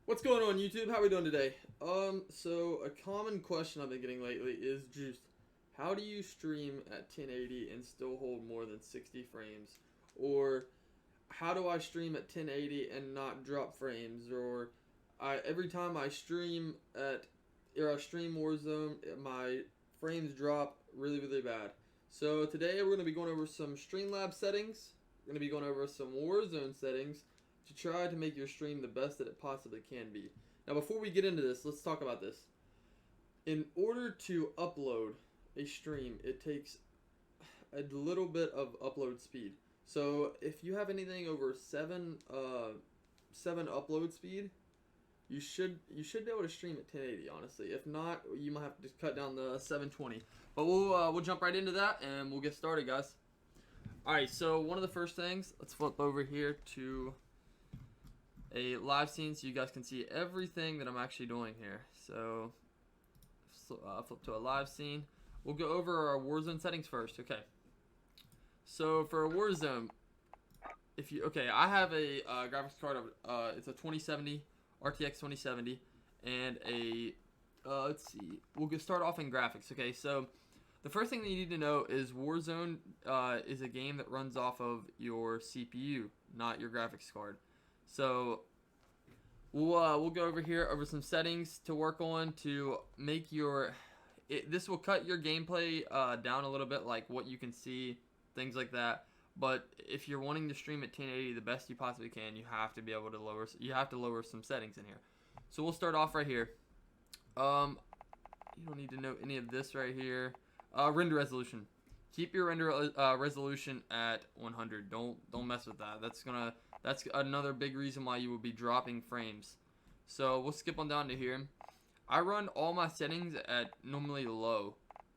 What's going on YouTube? How are we doing today? So a common question I've been getting lately is just how do you stream at 1080 and still hold more than 60 frames? Or how do I stream at 1080 and not drop frames? Or every time I stream I stream Warzone, my frames drop really bad. So today we're going to be going over some Streamlabs settings. We're going to be going over some Warzone settings to try to make your stream the best that it possibly can be. Now, before we get into this, let's talk about this. In order to upload a stream, it takes a little bit of upload speed. So, if you have anything over seven upload speed, you should be able to stream at 1080. Honestly, if not, you might have to just cut down the 720. But we'll jump right into that and we'll get started, guys. All right. So one of the first things, let's flip over here to a live scene so you guys can see everything that I'm actually doing here. So flip to a live scene. We'll go over our Warzone settings first. Okay. So for a Warzone, I have a graphics card of it's a 2070 RTX 2070 and a let's see. We'll start off in graphics. Okay, so the first thing that you need to know is Warzone is a game that runs off of your CPU, not your graphics card. So we'll go over here over some settings to work on to make this will cut your gameplay down a little bit, like what you can see, things like that. But if you're wanting to stream at 1080 the best you possibly can, you have to be able to lower some settings in here. So we'll start off right here. You don't need to know any of this right here. Render resolution. Keep your render resolution at 100. Don't mess with that. That's another big reason why you will be dropping frames. So we'll skip on down to here. I run all my settings at normally low,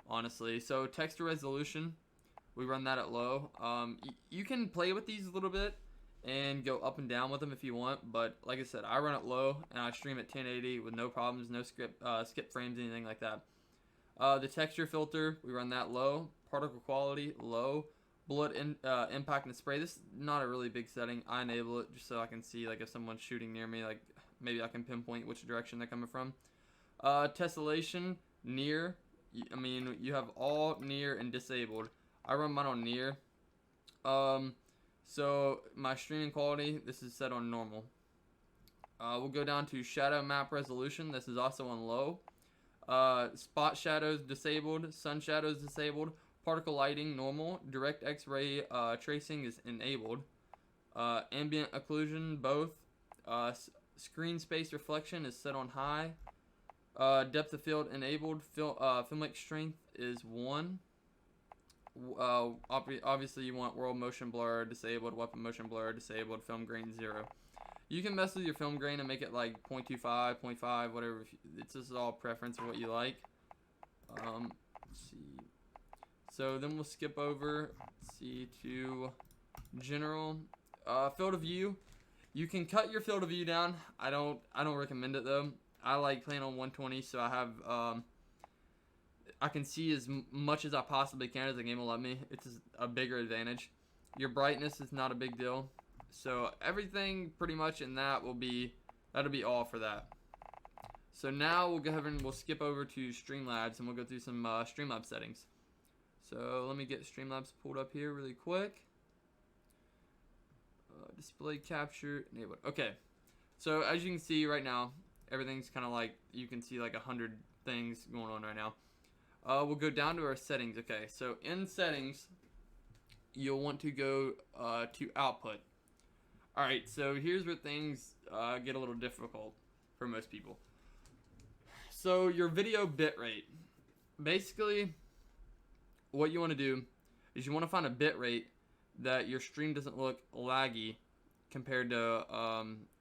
honestly. So texture resolution, we run that at low. You can play with these a little bit and go up and down with them if you want, but like I said, I run it low and I stream at 1080 with no problems, no skip frames, anything like that. The texture filter, we run that low. Particle quality, low. Bullet impact and spray, this is not a really big setting. I enable it just so I can see, like, if someone's shooting near me, like maybe I can pinpoint which direction they're coming from. Tessellation, near. I mean, you have all near and disabled. I run mine on near. So my streaming quality, this is set on normal. We'll go down to shadow map resolution. This is also on low. Spot shadows disabled. Sun shadows disabled. Particle lighting normal. Direct X-ray tracing is enabled. Ambient occlusion both. Screen space reflection is set on high. Depth of field enabled. Filmic strength is 1. Obviously you want world motion blur disabled, weapon motion blur disabled, film grain 0. You can mess with your film grain and make it like 0.25, 0.5, whatever. It's just all preference of what you like. Let's see. So then we'll skip over, let's see, to general. Field of view. You can cut your field of view down. I don't recommend it though. I like playing on 120, so I have I can see as much as I possibly can as the game will let me. It's a bigger advantage. Your brightness is not a big deal. So everything pretty much in that'll be all for that. So now we'll go ahead and we'll skip over to Streamlabs and we'll go through some Streamlabs settings. So let me get Streamlabs pulled up here really quick. Display capture enabled. Okay. So as you can see right now, everything's kind of like, you can see like 100 things going on right now. We'll go down to our settings. Okay, so in settings, you'll want to go to output. Alright, so here's where things get a little difficult for most people. So your video bitrate. Basically, what you want to do is you want to find a bitrate that your stream doesn't look laggy compared to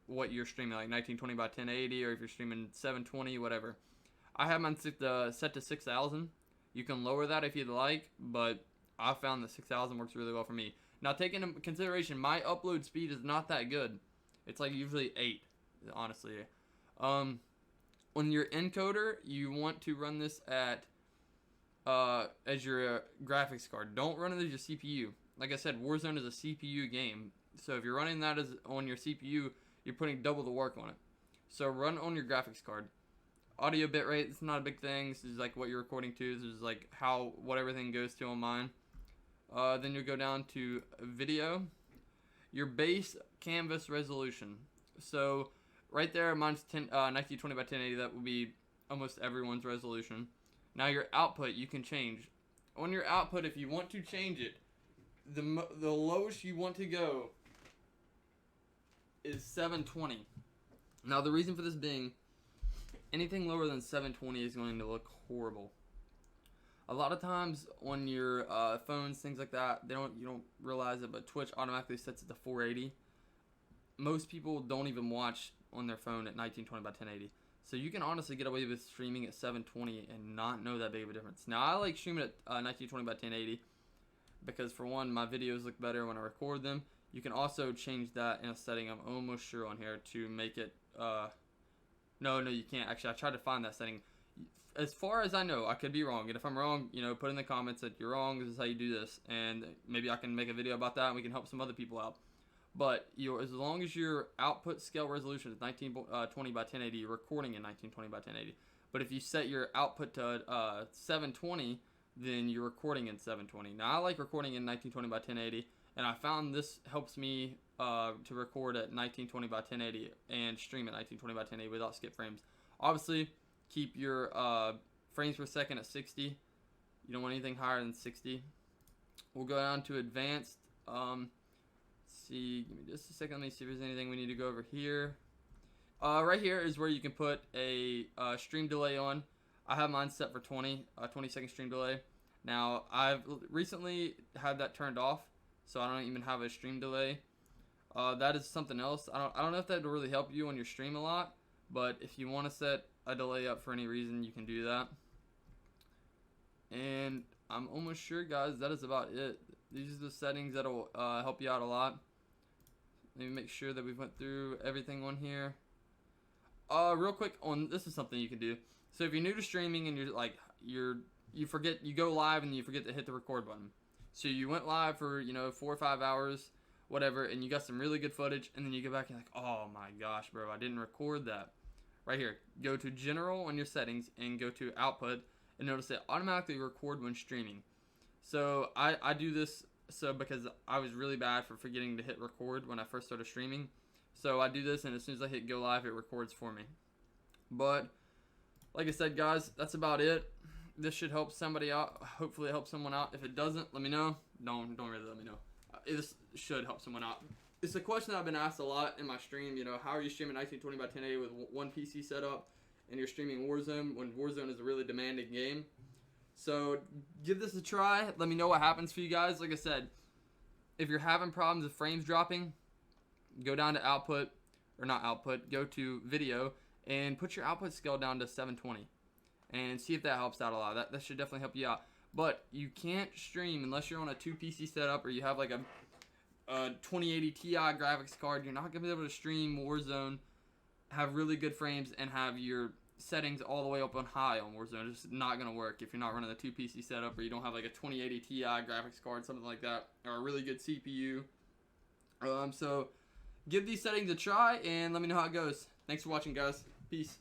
what you're streaming, like 1920 by 1080, or if you're streaming 720, whatever. I have mine set to 6,000. You can lower that if you'd like, but I found that 6,000 works really well for me. Now, take into consideration, my upload speed is not that good. It's like usually 8, honestly. On your encoder, you want to run this at as your graphics card. Don't run it as your CPU. Like I said, Warzone is a CPU game, so if you're running that on your CPU, you're putting double the work on it. So run on your graphics card. Audio bitrate, it's not a big thing. This is like what you're recording to. This is like what everything goes to on mine. Then you'll go down to video. Your base canvas resolution. So right there, mine's 1920 by 1080. That will be almost everyone's resolution. Now your output, you can change. On your output, if you want to change it, the lowest you want to go is 720. Now the reason for this being, anything lower than 720 is going to look horrible. A lot of times on your phones, things like that, you don't realize it, but Twitch automatically sets it to 480. Most people don't even watch on their phone at 1920 by 1080. So you can honestly get away with streaming at 720 and not know that big of a difference. Now I like streaming at 1920 by 1080 because for one, my videos look better when I record them. You can also change that in a setting, I'm almost sure on here, to make it, no, you can't. Actually, I tried to find that setting. As far as I know, I could be wrong. And if I'm wrong, put in the comments that you're wrong, this is how you do this. And maybe I can make a video about that and we can help some other people out. But as long as your output scale resolution is 1920 by 1080, you're recording in 1920 by 1080. But if you set your output to 720, then you're recording in 720. Now, I like recording in 1920 by 1080, and I found this helps me to record at 1920 by 1080 and stream at 1920 by 1080 without skip frames. Obviously, keep your frames per second at 60. You don't want anything higher than 60. We'll go down to advanced. See, give me just a second. Let me see if there's anything we need to go over here. Right here is where you can put a stream delay on. I have mine set for 20 second stream delay. Now, I've recently had that turned off, so I don't even have a stream delay. That is something else. I don't know if that will really help you on your stream a lot, but if you want to set a delay up for any reason, you can do that. And I'm almost sure, guys, that is about it. These are the settings that'll help you out a lot. Let me make sure that we've went through everything on here. Real quick, this is something you can do. So if you're new to streaming and you forget, you go live and you forget to hit the record button. So you went live for 4 or 5 hours, whatever, and you got some really good footage, and then you go back and you're like, oh my gosh, bro, I didn't record that. Right here, go to general on your settings and go to output, and notice it automatically record when streaming. So I do this because I was really bad for forgetting to hit record when I first started streaming. So I do this, and as soon as I hit go live, it records for me. But like I said, guys, that's about it. This should help somebody out. Hopefully it helps someone out. If it doesn't, let me know. Don't really let me know. This should help someone out. It's a question that I've been asked a lot in my stream. How are you streaming 1920 by 1080 with one PC setup and you're streaming Warzone when Warzone is a really demanding game? So give this a try. Let me know what happens for you guys. Like I said, if you're having problems with frames dropping, go down to output, or not output, go to video and put your output scale down to 720 and see if that helps out a lot. That should definitely help you out. But you can't stream unless you're on a 2 PC setup or you have like a 2080 Ti graphics card. You're not going to be able to stream Warzone, have really good frames, and have your settings all the way up on high on Warzone. It's just not going to work if you're not running a 2 PC setup or you don't have like a 2080 Ti graphics card, something like that, or a really good CPU. So give these settings a try and let me know how it goes. Thanks for watching, guys. Peace.